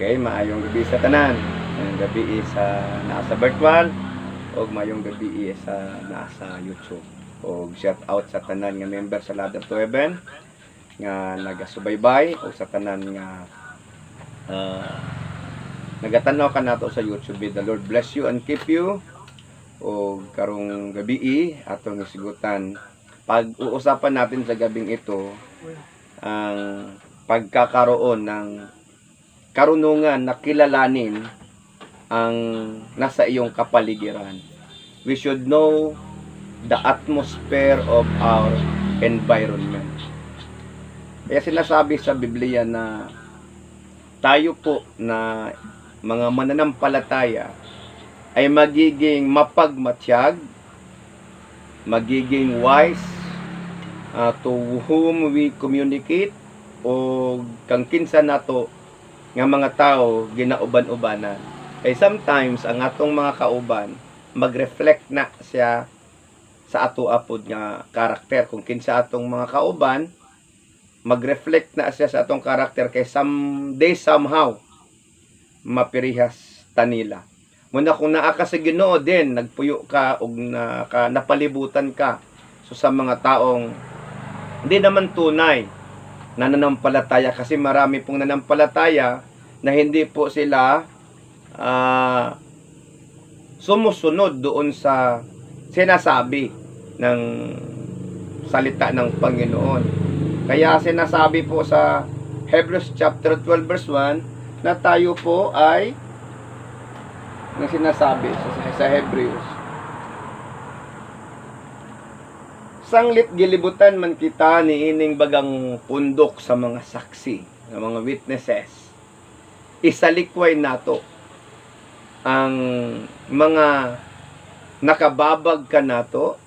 Okay, maayong gabi sa tanan. Ang gabi sa nasa virtual o maayong gabi sa nasa YouTube. O shout out sa tanan nga member sa Ladder to Heaven nga nagasubaybay o sa tanan nga nagatanaw ka nato sa YouTube. The Lord bless you and keep you. O karong gabi atong isigutan, pag-uusapan natin sa gabing ito ang pagkakaroon ng karunungan na kilalanin ang nasa iyong kapaligiran. We should know the atmosphere of our environment. Kaya sinasabi sa Biblia na tayo po na mga mananampalataya ay magiging mapagmatyag, magiging wise to whom we communicate, o kang kinsa nato nga mga tao ginauban-ubanan. Kay sometimes ang atong mga kauban mag-reflect na siya sa ato apod nga karakter. Kung kinsa atong mga kauban, mag-reflect na siya sa atong karakter, kay someday somehow mapirihas tanila. Muna kung naa ka sa Ginoo din, nagpuyo ka o napalibutan ka so sa mga taong hindi naman tunay nananampalataya, kasi marami pong nanampalataya na hindi po sila sumusunod doon sa sinasabi ng salita ng Panginoon. Kaya sinasabi po sa Hebrews chapter 12 verse 1 na tayo po ay na sinasabi sa Hebrews, sanglit gilibutan man kita niining bagang pundok sa mga saksi, sa mga witnesses. Isalikway nato ang mga nakababag ka nato,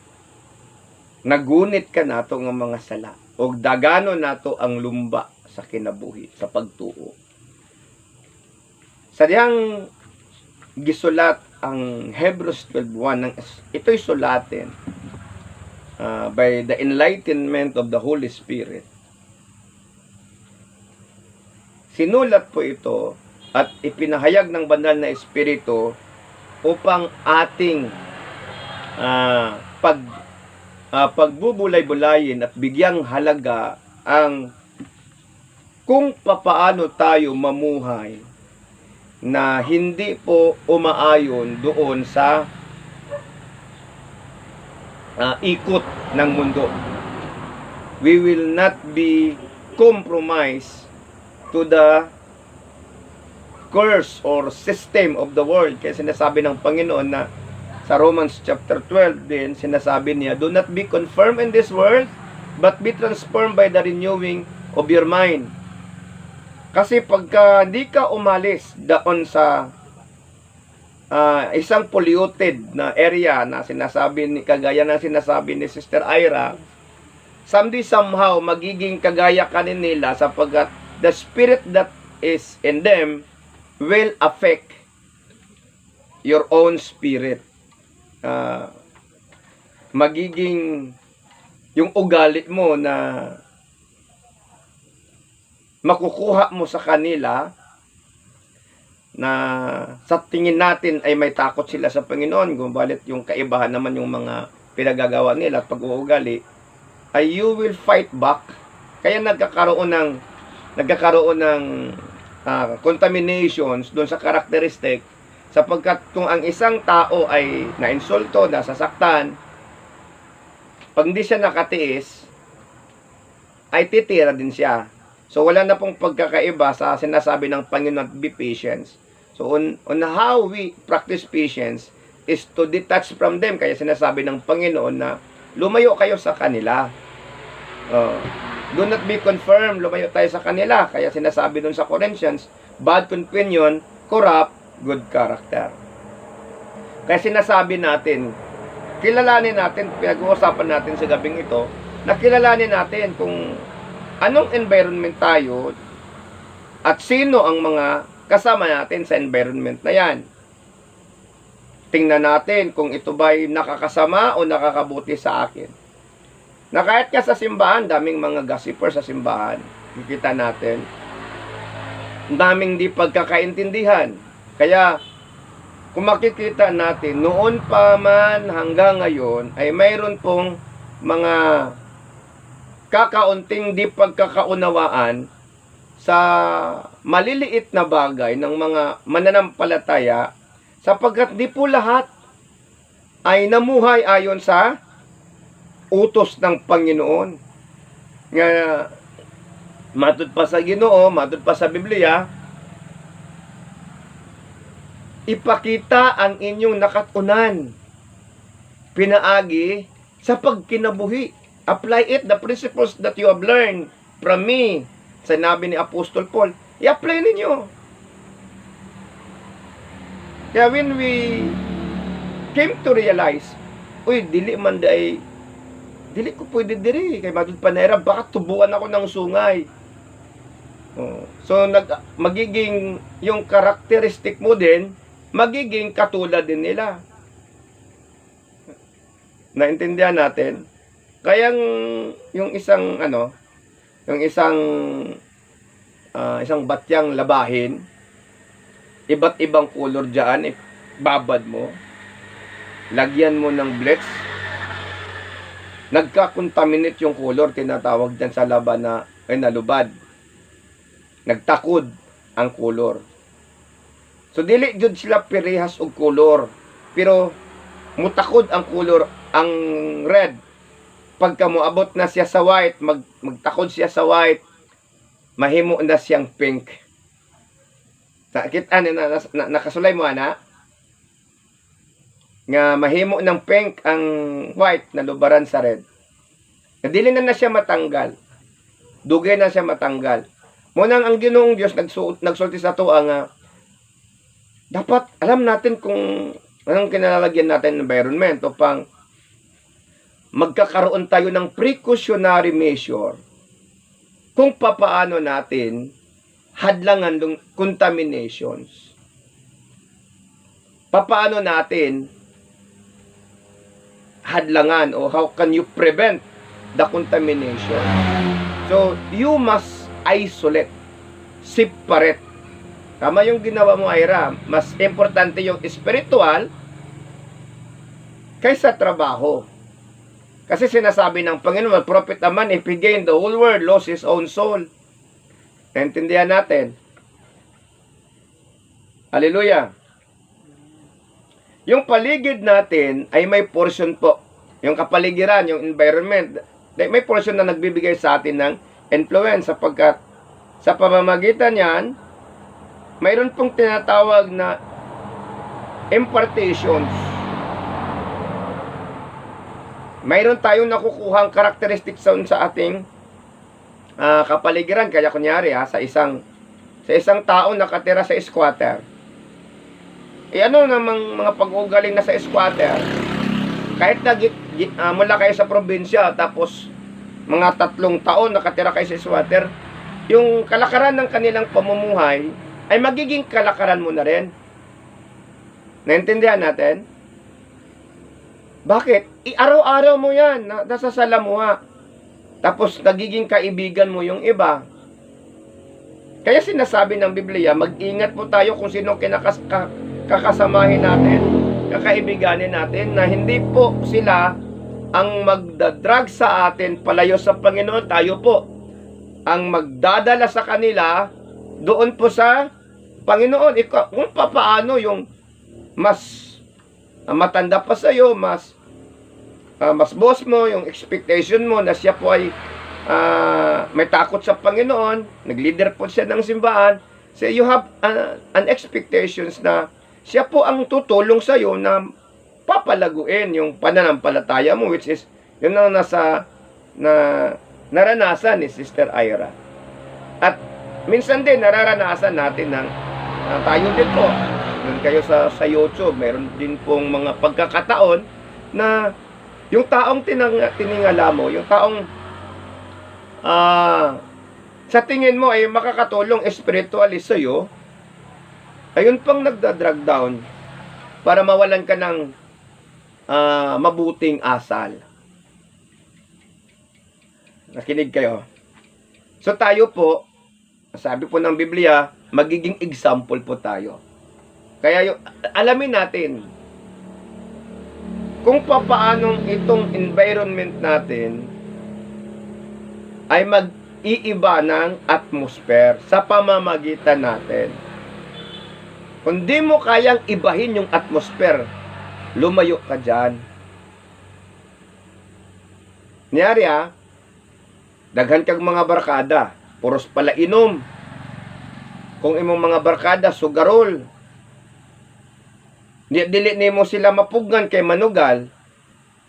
nagunit ka nato ng mga sala, o dagano nato ang lumba sa kinabuhi, sa pagtuo. Sa diyang gisulat ang Hebrews 12:1, ito'y sulatin by the enlightenment of the Holy Spirit. Sinulat po ito at ipinahayag ng banal na Espiritu upang ating pagbubulay-bulayin at bigyang halaga ang kung papaano tayo mamuhay na hindi po umaayon doon sa ikot ng mundo. We will not be compromised to the course or system of the world. Kaya sinasabi ng Panginoon na sa Romans chapter 12 din, sinasabi niya, do not be conformed in this world, but be transformed by the renewing of your mind. Kasi pagka hindi ka umalis doon sa isang polluted na area na sinasabi ni kagaya ng sinasabi ni Sister Ira, someday somehow magiging kagaya ka nila, sapagkat the spirit that is in them will affect your own spirit. Magiging yung ugali mo na makukuha mo sa kanila, na sa tingin natin ay may takot sila sa Panginoon, gumalit yung kaibahan naman yung mga pinagagawa nila at pag-uugali, ay you will fight back. Kaya nagkakaroon ng contaminations doon sa characteristic, sapagkat kung ang isang tao ay nainsulto, nasasaktan, pag hindi siya nakatiis, ay titira din siya. So wala na pong pagkakaiba sa sinasabi ng Panginoon, be patient. So on how we practice patience is to detach from them. Kaya sinasabi ng Panginoon na lumayo kayo sa kanila. Do not be confirmed, lumayo tayo sa kanila. Kaya sinasabi dun sa Corinthians, bad companion corrupt good character. Kaya sinasabi natin, kilalanin natin, pinag-uusapan natin sa gabing ito, na kilalanin natin kung anong environment tayo at sino ang mga kasama natin sa environment na yan. Tingnan natin kung ito ba'y nakakasama o nakakabuti sa akin. Na kahit ka sa simbahan, daming mga gossipers sa simbahan. Kikita natin. daming di pagkakaintindihan. Kaya, kung makikita natin, noon pa man hanggang ngayon, ay mayroon pong mga kakaunting di pagkakaunawaan sa maliliit na bagay ng mga mananampalataya, sapagkat di po lahat ay namuhay ayon sa utos ng Panginoon. Nga, matod pa sa Ginoo, matod pa sa Biblia, ipakita ang inyong nakatunan, pinaagi sa pagkinabuhi. Apply it, the principles that you have learned from me. Sinabi ni Apostol Paul, i-apply ninyo. Kaya when we came to realize, uy, dili ko pwede diri, kay matod panera, baka tubuan ako ng sungay. So, magiging, yung karakteristik mo din, magiging katulad din nila. Naintindihan natin? Kaya yung isang isang batyang labahin, iba't ibang color diyan, babad mo, lagyan mo ng bleach, nagka-contaminate yung color, tinatawag diyan sa laban na nalubad. Nagtakod ang color. So dili jud sila pirehas og color, pero mutakod ang color, ang red. Pagka moabot na siya sa white, magtakod siya sa white, mahimo na siyang pink. Nakita nakasulay mo ana nga mahimo ng pink ang white na lubaran sa red. Dili na siya matanggal. Dugay na siya matanggal. Munang ang Ginoong Dios nagsulti sa tuwa nga dapat alam natin kung anong kinalalagyan natin ng environment upang magkakaroon tayo ng precautionary measure kung papaano natin hadlangan ng contaminations. Papaano natin hadlangan o how can you prevent the contamination? So, you must isolate, separate. Tama yung ginawa mo, Ira. Mas importante yung spiritual kaysa trabaho. Kasi sinasabi ng Panginoon, prophet naman, if he gained the whole world, lost his own soul. Naintindihan natin. Hallelujah. Yung paligid natin ay may portion po. Yung kapaligiran, yung environment, may portion na nagbibigay sa atin ng influence sapagkat sa pamamagitan yan, mayroon pong tinatawag na impartations. Mayroon tayong nakukuhang characteristics sa ating kapaligiran. Kaya kunyari sa isang tao nakatira sa squatter. Ano namang mga pag-uugaling na sa squatter? Kahit mula kayo sa probinsya, tapos mga 3 taon nakatira kayo sa squatter, yung kalakaran ng kanilang pamumuhay ay magiging kalakaran mo na rin. Naintindihan natin? Bakit? Araw-araw mo yan, nasa salamuha. Tapos nagiging kaibigan mo yung iba. Kaya sinasabi ng Biblia, mag-ingat po tayo kung sino kakasamahin natin, kakaibiganin natin, na hindi po sila ang magdadrag sa atin palayo sa Panginoon. Tayo po ang magdadala sa kanila doon po sa Panginoon. Kung papaano yung mas matanda pa sa'yo, mas boss mo, yung expectation mo na siya po ay may takot sa Panginoon, nag-leader po siya ng simbahan, so you have an expectations na siya po ang tutulong sa iyo na papalaguin yung pananampalataya mo, which is yun ang naranasan ni Sister Ira. At minsan din nararanasan natin ng tayo din po. Yun kayo sa YouTube, meron din pong mga pagkakataon na yung taong tiningala mo, yung taong sa tingin mo ay makakatulong spiritually sa iyo, ayun pang nagda-drag down para mawalan ka ng mabuting asal. Nakinig kayo. So tayo po, sabi po ng Biblia, magiging example po tayo. Kaya alamin natin kung papaanong itong environment natin ay mag-iiba ng atmosphere sa pamamagitan natin. Kung di mo kayang ibahin yung atmosphere, lumayo ka dyan. Niyari daghan kang mga barkada, puros pala inom. Kung imong mga barkada, sugarol. Dili nimo sila mapugnan kay manugal,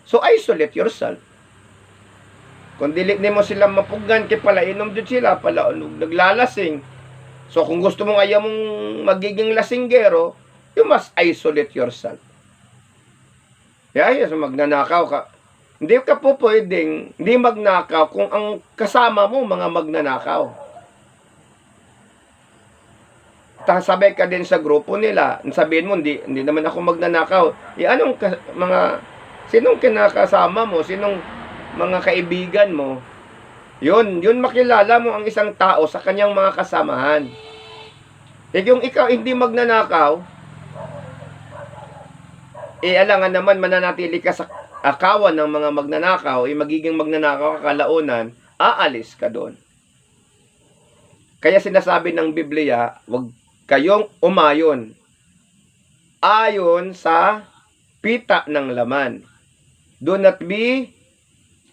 so isolate yourself. Kung dili nimo sila mapugnan kay pala inom jud sila, pala naglalasing. So kung gusto mong ayaw mong magiging lasinggero, you must isolate yourself. So magnanakaw ka. Hindi ka po pwedeng hindi magnakaw kung ang kasama mo mga magnanakaw. Sabay ka din sa grupo nila. Sabihin mo, hindi naman ako magnanakaw. Sinong kinakasama mo? Sinong mga kaibigan mo? Yun makilala mo ang isang tao sa kanyang mga kasamahan. Kung ikaw hindi magnanakaw, alangan naman mananatili ka sa akawan ng mga magnanakaw, magiging magnanakaw ka kalaunan, aalis ka doon. Kaya sinasabi ng Biblia, wag kayong umayon ayon sa pita ng laman. Do not be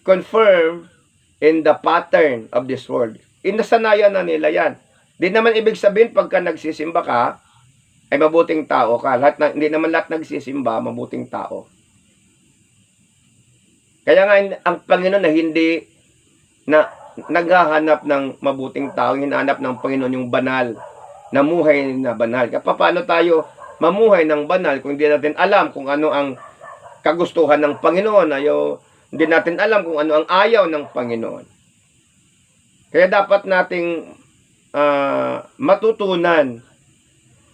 conformed in the pattern of this world. Inasanayan na nila yan. Di naman ibig sabihin pagka nagsisimba ka, ay mabuting tao ka. Hindi naman lahat nagsisimba, mabuting tao. Kaya nga ang Panginoon na hindi na naghahanap ng mabuting tao, hinahanap ng Panginoon yung banal, namuhay na banal. Paano tayo mamuhay ng banal kung hindi natin alam kung ano ang kagustuhan ng Panginoon? Hindi natin alam kung ano ang ayaw ng Panginoon. Kaya dapat nating matutunan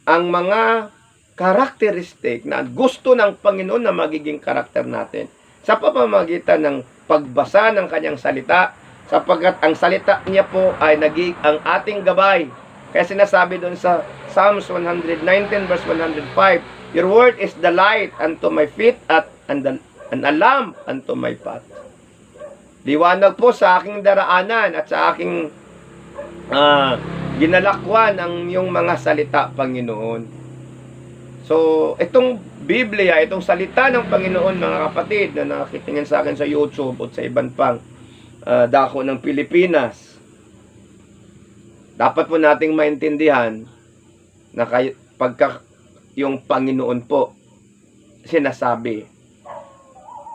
ang mga karakteristik na gusto ng Panginoon na magiging karakter natin sa pamamagitan ng pagbasa ng kanyang salita, sapagkat ang salita niya po ay naging ang ating gabay. Kaya sinasabi doon sa Psalms 119 verse 105, your word is the light unto my feet and a lamp unto my path. Liwanag po sa aking daraanan at sa aking ginalakwan ang iyong mga salita, Panginoon. So, itong Biblia, itong salita ng Panginoon, mga kapatid, na nakitingin sa akin sa YouTube at sa ibang pang dako ng Pilipinas, dapat po nating maintindihan na pagka yung Panginoon po sinasabi,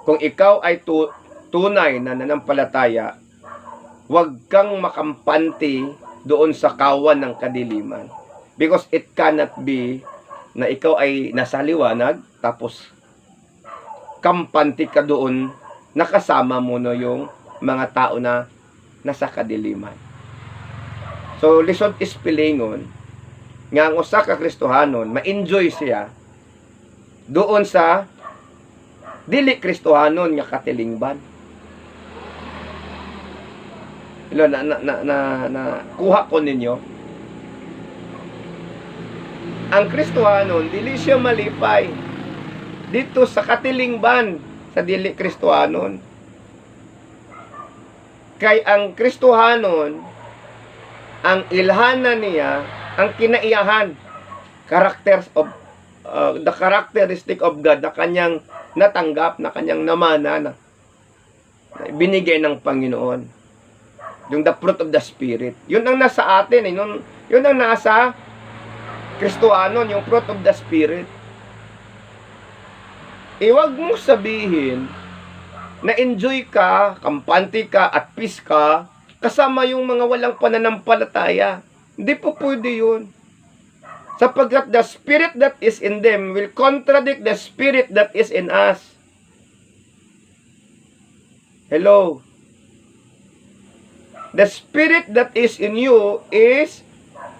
kung ikaw ay tunay na nanampalataya, huwag kang makampanti doon sa kawan ng kadiliman. Because it cannot be na ikaw ay nasa liwanag, tapos kampanti ka doon, nakasama mo no yung mga tao na nasa kadiliman. So, lisod ispilingon, nga ang usa ka Kristohanon, ma-enjoy siya doon sa dili Kristohanon nga katilingban. Kuha ko ninyo. Ang Kristohanon, dili siya malipay dito sa katilingban sa dili Kristohanon. Kay ang Kristohanon, ang ilhanan niya, ang kinaiyahan, the characteristic of God na kanyang natanggap, na kanyang namana, na binigay ng Panginoon. Yung the fruit of the Spirit. Yun ang nasa atin. Yun ang nasa Kristohanon, yung fruit of the Spirit. Huwag mo sabihin na enjoy ka, kampante ka, at peace ka, kasama yung mga walang pananampalataya. Hindi po pwede yun. Sapagkat the spirit that is in them will contradict the spirit that is in us. Hello? The spirit that is in you is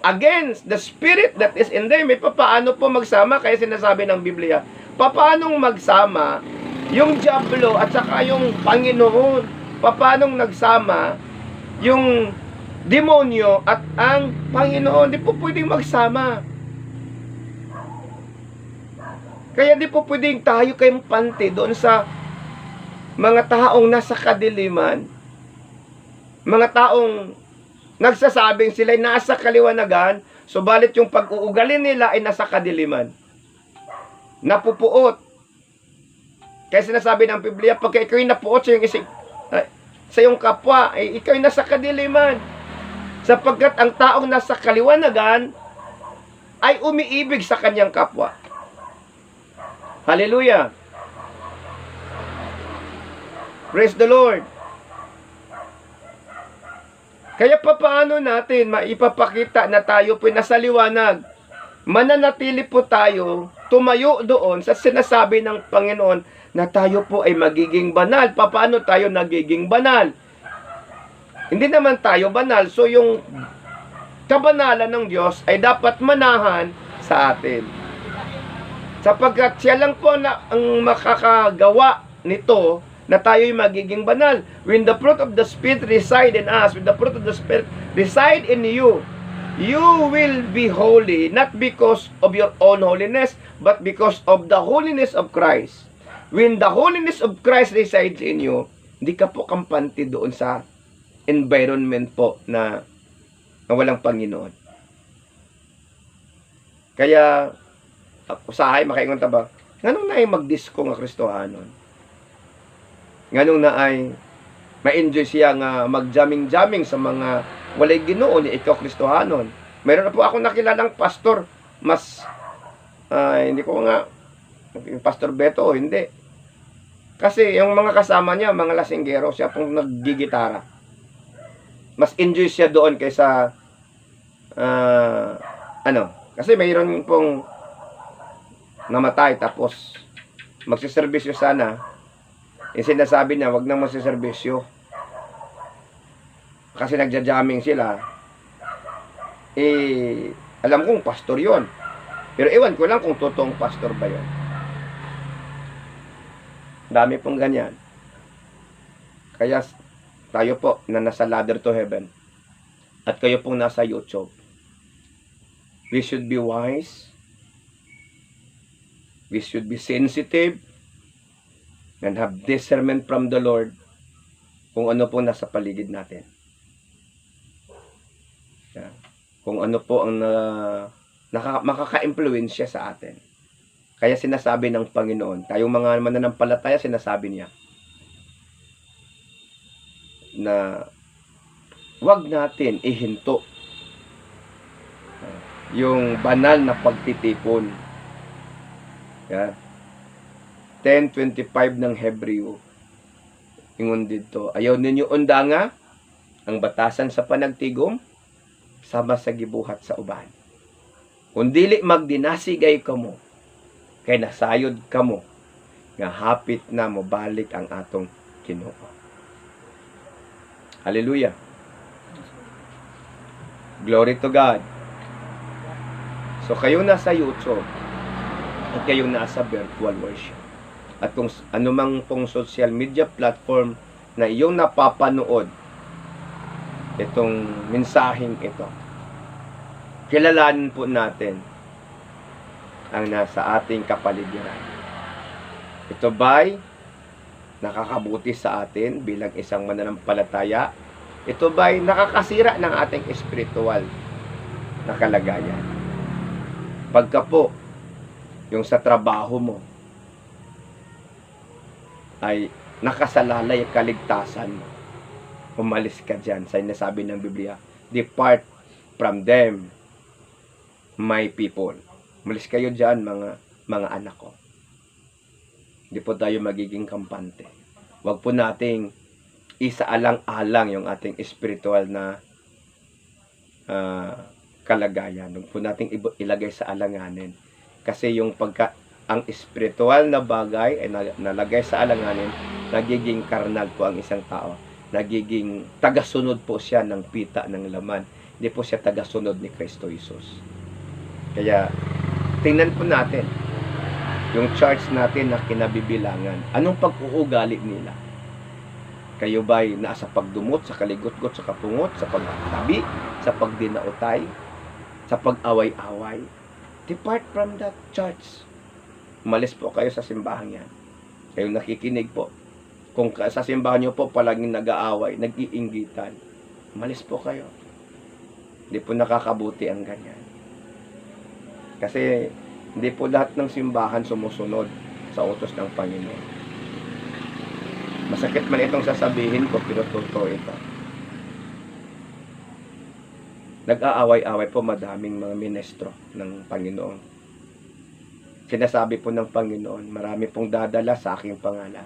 against the spirit that is in them. Paano po magsama? Kaya sinasabi ng Biblia, paanong magsama yung diablo at saka yung Panginoon? Paanong nagsama yung demonyo at ang Panginoon. Di po pwedeng magsama. Kaya di po pwedeng tayo kayong panti doon sa mga taong nasa kadiliman. Mga taong nagsasabing sila'y nasa kaliwanagan, subalit yung pag-uugali nila ay nasa kadiliman. Napupuot. Kaya sinasabi ng Biblia, pagka ikaw'y napuot sa iyong kapwa, ay ikaw'y nasa kadiliman. Sapagkat ang taong nasa kaliwanagan ay umiibig sa kanyang kapwa. Hallelujah! Praise the Lord! Kaya paano natin maipapakita na tayo po nasa liwanag? Mananatili po tayo, tumayo doon sa sinasabi ng Panginoon na tayo po ay magiging banal. Paano tayo nagiging banal? Hindi naman tayo banal. So yung kabanalan ng Diyos ay dapat manahan sa atin. Sapagkat siya lang po ang makakagawa nito na tayo'y magiging banal. When the fruit of the Spirit reside in us, when the fruit of the Spirit reside in you, you will be holy, not because of your own holiness, but because of the holiness of Christ. When the holiness of Christ resides in you, hindi ka po kampante doon sa environment po na walang Panginoon. Kaya, usahay, makaingon ta ba? Nganong na ay magdisko nga Kristohanon? Nganong na ay ma-enjoy siya nga mag-jamming-jamming sa mga walay Ginoo ni ikaw Kristohanon? Mayroon na po ako nakilalang pastor, mas, hindi ko nga, Pastor Beto, hindi. Kasi yung mga kasama niya, mga lasinggero, siya pong naggigitara. Mas enjoy siya doon kaysa, kasi mayroon pong namatay, tapos magsiservisyo sana. Yung sinasabi niya, wag nang magsiservisyo. Kasi nagja-jamming sila. Alam kong pastor yon. Pero ewan ko lang kung totoong pastor ba yon. Dami pong ganyan. Kaya tayo po na nasa ladder to heaven at kayo pong nasa YouTube, we should be wise, we should be sensitive, and have discernment from the Lord kung ano po nasa paligid natin. Kung ano po ang makaka-impluwensya sa atin. Kaya sinasabi ng Panginoon, tayong mga mananampalataya, sinasabi niya na wag natin ihinto yung banal na pagtitipon. 10:25 ng Hebreo. Ingon dito, ayaw ninyo undanga ang batasan sa panagtigom sama sa gibuhat sa uban. Kung dili magdinasigay kamo, kay nasayod kamo nga hapit na mo balik ang atong Ginoo. Hallelujah. Glory to God. So kayo nasa YouTube at kayo nasa virtual worship. At kung anumang pong social media platform na iyong napapanood itong mensaheng ito, kilalanin po natin ang nasa ating kapaligiran. Ito ba'y nakakabuti sa atin bilang isang mananampalataya? Ito ba'y nakakasira ng ating espiritual na kalagayan? Pagka po, yung sa trabaho mo, ay nakasalalay kaligtasan mo, umalis ka dyan. Sa sinasabi ng Biblia, depart from them, my people. Umalis kayo dyan, mga anak ko. Hindi po tayo magiging kampante. Huwag po nating isaalang-alang yung ating spiritual na kalagayan. Huwag po nating ilagay sa alanganin. Kasi yung ang spiritual na bagay ay nalagay sa alanganin, nagiging karnal po ang isang tao. Nagiging tagasunod po siya ng pita ng laman. Hindi po siya tagasunod ni Kristo Jesus. Kaya, tingnan po natin yung church natin na kinabibilangan. Anong pag-uugali nila? Kayo ba'y nasa pagdumot, sa kaligot-got, sa kapungot, sa pagtabi, sa pagdinautay, sa pag-away-away? Depart from that church. Umalis po kayo sa simbahan yan. Kayo nakikinig po. Kung sa simbahan nyo po palaging nag-aaway, nag-iinggitan, umalis po kayo. Hindi po nakakabuti ang ganyan. Kasi hindi po lahat ng simbahan sumusunod sa utos ng Panginoon. Masakit man itong sasabihin ko, pero totoo ito. Nag-aaway-away po madaming mga ministro ng Panginoon. Sinasabi po ng Panginoon, marami pong dadala sa aking pangalan.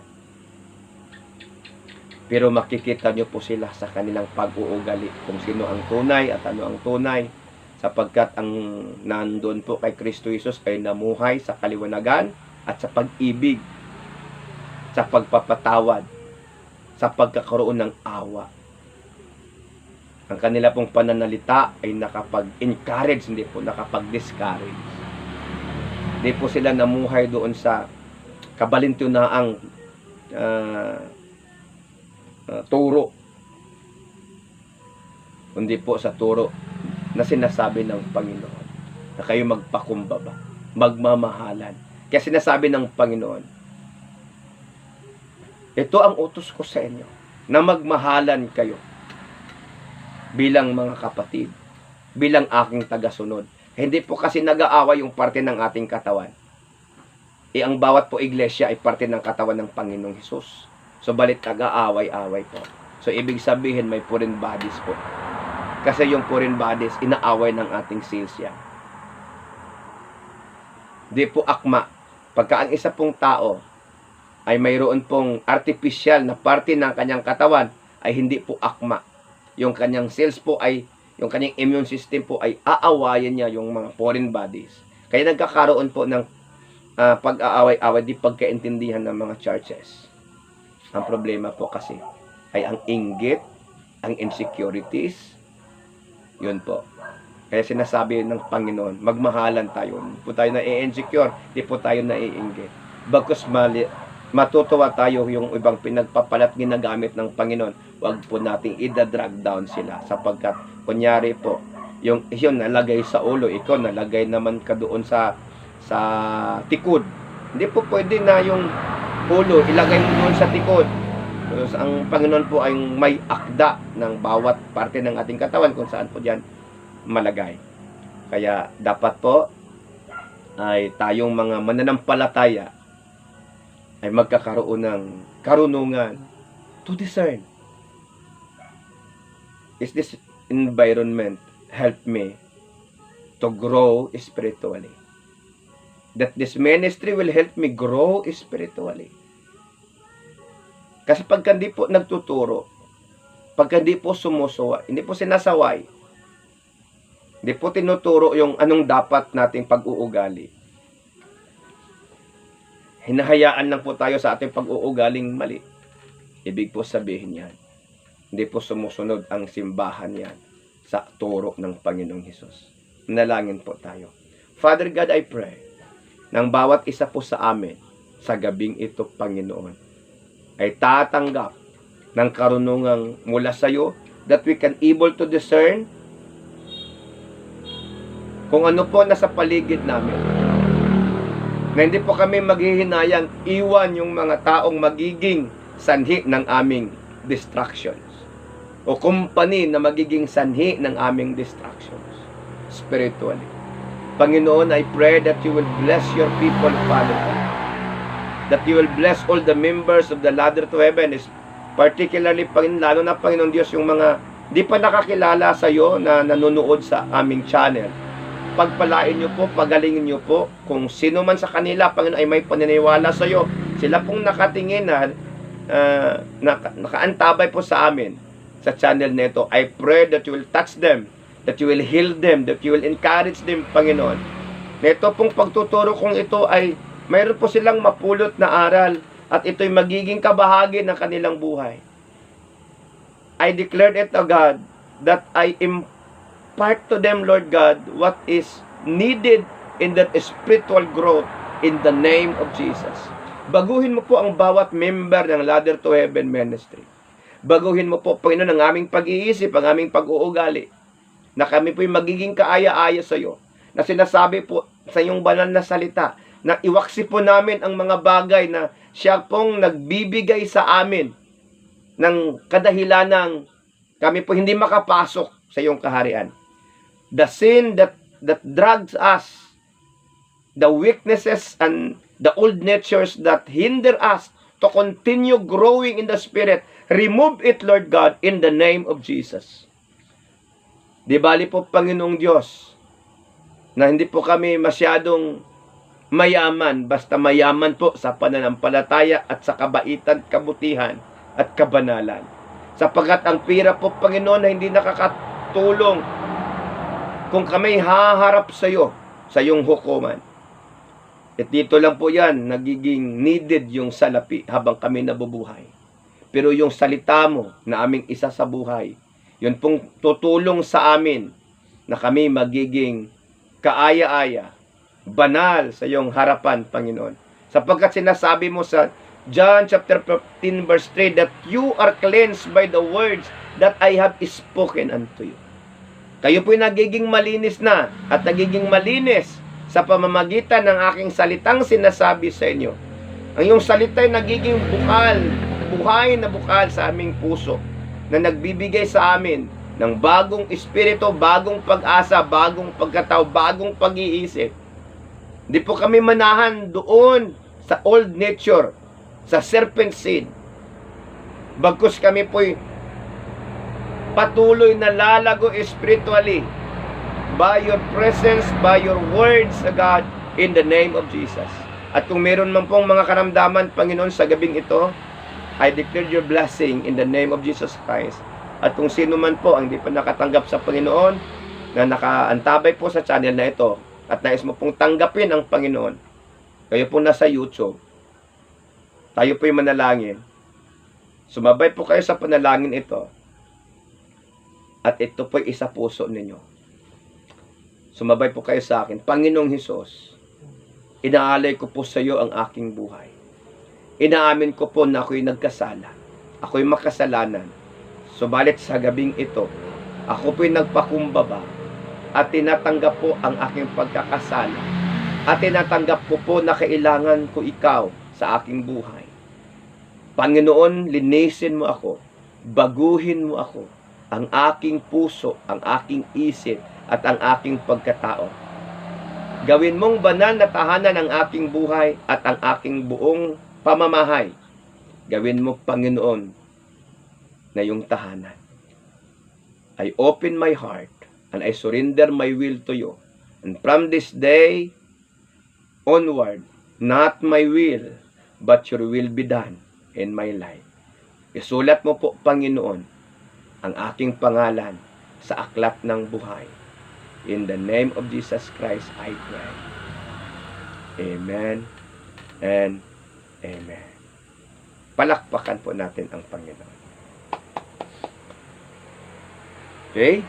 Pero makikita nyo po sila sa kanilang pag-uugali kung sino ang tunay at ano ang tunay, sapagkat ang nandun po kay Kristo Jesus ay namuhay sa kaliwanagan at sa pag-ibig, sa pagpapatawad, sa pagkakaroon ng awa. Ang kanila pong pananalita ay nakapag-encourage, hindi po nakapag-discourage. Hindi po sila namuhay doon sa kabalintunaang turo, kundi po sa turo na sinasabi ng Panginoon na kayo magpakumbaba, magmamahalan. Kaya sinasabi ng Panginoon, ito ang utos ko sa inyo, na magmahalan kayo bilang mga kapatid, bilang aking tagasunod. Hindi po kasi nag-aaway yung parte ng ating katawan. Ang bawat po iglesia ay parte ng katawan ng Panginoong Hesus. So, balit nag-aaway-away po. So, ibig sabihin may foreign bodies po. Kasi yung foreign bodies, inaaway ng ating cells yan. Di po akma. Pagka ang isa pong tao ay mayroon pong artificial na parte ng kanyang katawan, ay hindi po akma. Yung kanyang cells po ay, yung kanyang immune system po ay aawayan niya yung mga foreign bodies. Kaya nagkakaroon po ng pag-aaway-away, di pagkaintindihan ng mga churches. Ang problema po kasi ay ang inggit, ang insecurities, yun po. Kaya sinasabi ng Panginoon, magmahalan tayo. Hindi po tayo na-insecure, hindi po tayo na-iinggit. Bagkus matutuwa tayo yung ibang pinagpapalat ginagamit ng Panginoon, wag po nating ida-drag down sila. Sapagkat, kunyari po, yung nalagay sa ulo, ikaw nalagay naman ka doon sa tikod. Hindi po pwede na yung ulo, ilagay mo doon sa tikod. So, ang Panginoon po ay may akda ng bawat parte ng ating katawan kung saan po diyan malagay. Kaya dapat po ay tayong mga mananampalataya ay magkakaroon ng karunungan to discern. Is this environment help me to grow spiritually? That this ministry will help me grow spiritually. Kasi pagka hindi po nagtuturo, pagka hindi po sumusuwa, hindi po sinasaway, hindi po tinuturo yung anong dapat nating pag-uugali, hinahayaan lang po tayo sa ating pag-uugaling mali, ibig po sabihin yan, hindi po sumusunod ang simbahan yan sa turo ng Panginoong Hesus. Manalangin po tayo. Father God, I pray, ng bawat isa po sa amin, sa gabing ito, Panginoon, ay tatanggap ng karunungang mula sa iyo, that we can able to discern kung ano po nasa paligid namin. Na hindi po kami maghihinayang iwan yung mga taong magiging sanhi ng aming distractions. O company na magiging sanhi ng aming distractions spiritually. Panginoon, I pray that you will bless your people, Father God. That you will bless all the members of the ladder to heaven, is particularly, lalo na Panginoon Diyos, yung mga di pa nakakilala sa iyo na nanonood sa aming channel. Pagpalain niyo po, pagalingin niyo po, kung sino man sa kanila, Panginoon, ay may paniniwala sa iyo. Sila pong nakatingin na nakaantabay po sa amin sa channel nito. I pray that you will touch them, that you will heal them, that you will encourage them, Panginoon. Nito pong pagtuturo kong ito ay mayroon po silang mapulot na aral at ito'y magiging kabahagi ng kanilang buhay. I declared it, O God, that I impart to them, Lord God, what is needed in that spiritual growth in the name of Jesus. Baguhin mo po ang bawat member ng Ladder to Heaven Ministry. Baguhin mo po, Panginoon, ang aming pag-iisip, ang aming pag-uugali, na kami po'y magiging kaaya-aya sa iyo, na sinasabi po sa iyong banal na salita, na iwaksi po namin ang mga bagay na siya pong nagbibigay sa amin ng kadahilanang kami po hindi makapasok sa iyong kaharian. The sin that drags us, the weaknesses and the old natures that hinder us to continue growing in the Spirit, remove it, Lord God, in the name of Jesus. Di bali po, Panginoong Diyos, na hindi po kami masyadong mayaman, basta mayaman po sa pananampalataya at sa kabaitan, kabutihan at kabanalan. Sapagkat ang pira po, Panginoon, na hindi nakakatulong kung kami haharap sa iyo, sa iyong hukuman. At dito lang po yan, nagiging needed yung salapi habang kami nabubuhay. Pero yung salita mo na aming isa sa buhay, yun pong tutulong sa amin na kami magiging kaaya-aya, banal sa iyong harapan, Panginoon. Sapagkat sinasabi mo sa John chapter 15 verse 3 that you are cleansed by the words that I have spoken unto you. Kayo po'y nagiging malinis na at nagiging malinis sa pamamagitan ng aking salitang sinasabi sa inyo. Ang iyong salita'y nagiging bukal, buhay na bukal sa aming puso, na nagbibigay sa amin ng bagong espiritu, bagong pag-asa, bagong pagkatao, bagong pag-iisip. Hindi po kami manahan doon sa old nature, sa serpent seed. Bagkus kami po'y patuloy na lalago spiritually by your presence, by your words, God, in the name of Jesus. At kung meron man pong mga karamdaman, Panginoon, sa gabing ito, I declare your blessing in the name of Jesus Christ. At kung sino man po ang hindi pa nakatanggap sa Panginoon, na nakaantabay po sa channel na ito, at nais mo pong tanggapin ang Panginoon, kayo po nasa YouTube, tayo po'y manalangin. Sumabay po kayo sa panalangin ito, at ito po'y isa puso ninyo. Sumabay po kayo sa akin. Panginoong Hesus, inaalay ko po sa iyo ang aking buhay. Inaamin ko po na ako'y nagkasala. Ako'y makasalanan. Subalit sa gabing ito, ako po'y nagpakumbaba at tinatanggap po ang aking pagkakasala. At tinatanggap ko po na kailangan ko ikaw sa aking buhay. Panginoon, linisin mo ako. Baguhin mo ako. Ang aking puso, ang aking isip, at ang aking pagkatao. Gawin mong banal na tahanan ang aking buhay at ang aking buong pamamahay. Gawin mo, Panginoon, na yung tahanan. I open my heart and I surrender my will to you. And from this day onward, not my will, but your will be done in my life. Isulat mo po, Panginoon, ang aking pangalan sa aklat ng buhay. In the name of Jesus Christ, I pray. Amen and amen. Palakpakan po natin ang Panginoon. Okay?